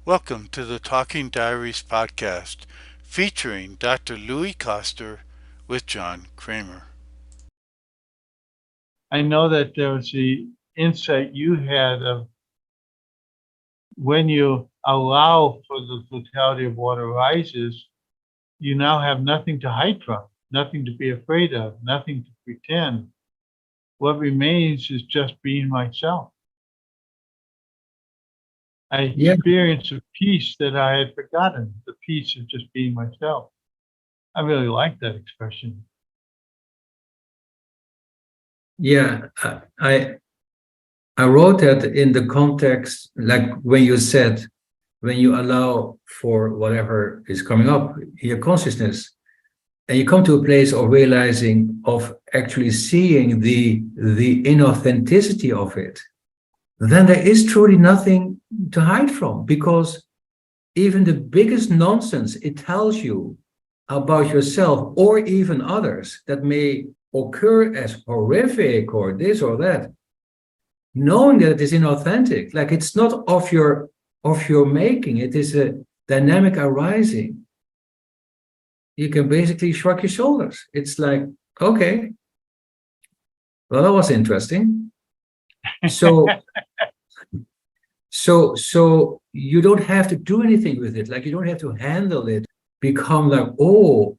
Welcome to the Talking Diaries podcast featuring Dr. Louis Koster with John Kremer. I know that there was the insight you had of when you allow for the totality of what arises, you now have nothing to hide from, nothing to be afraid of, nothing to pretend. What remains is just being myself. I Yeah, experience a peace that I had forgotten, the peace of just being myself. I really like that expression. yeah. I wrote that in the context, like when you said, when you allow for whatever is coming up in your consciousness, and you come to a place of realizing, of actually seeing the inauthenticity of it, then there is truly nothing to hide from, because even the biggest nonsense it tells you about yourself or even others that may occur as horrific or this or that, knowing that it is inauthentic, like it's not of your making, it is a dynamic arising, you can basically shrug your shoulders. It's like, okay, well, that was interesting. So so you don't have to do anything with it, like you don't have to handle it, become like, oh,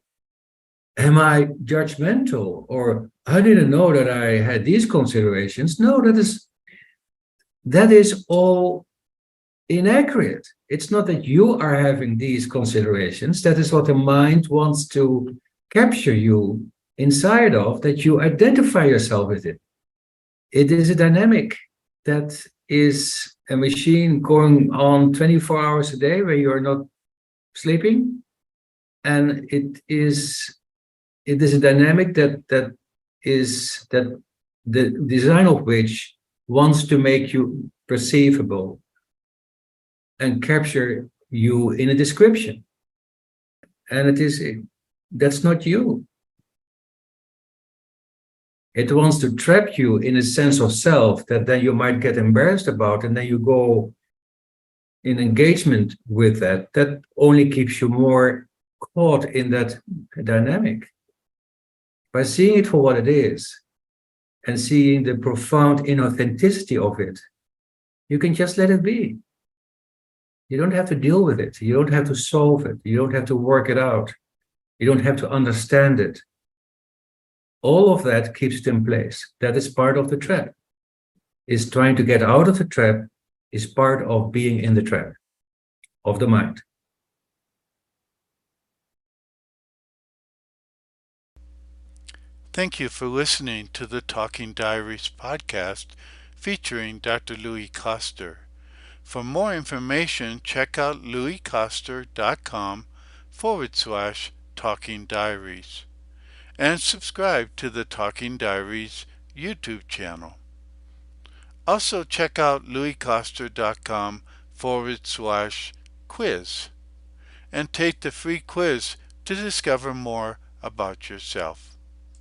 am I judgmental, or I didn't know that I had these considerations. No, that is all inaccurate. It's not that you are having these considerations. That is what the mind wants to capture you inside of, that you identify yourself with it. It is a dynamic that is a machine going on 24 hours a day when you're not sleeping. And it is a dynamic that the design of which wants to make you perceivable and capture you in a description. And that's not you. It wants to trap you in a sense of self that then you might get embarrassed about, and then you go in engagement with that. That only keeps you more caught in that dynamic. By seeing it for what it is and seeing the profound inauthenticity of it, you can just let it be. You don't have to deal with it. You don't have to solve it. You don't have to work it out. You don't have to understand it. All of that keeps it in place. That is part of the trap. Is trying to get out of the trap is part of being in the trap of the mind. Thank you for listening to the Talking Diaries podcast featuring Dr. Louis Koster. For more information, check out louiskoster.com/talking diaries and subscribe to the Talking Diaries YouTube channel. Also check out louiskoster.com/quiz and take the free quiz to discover more about yourself.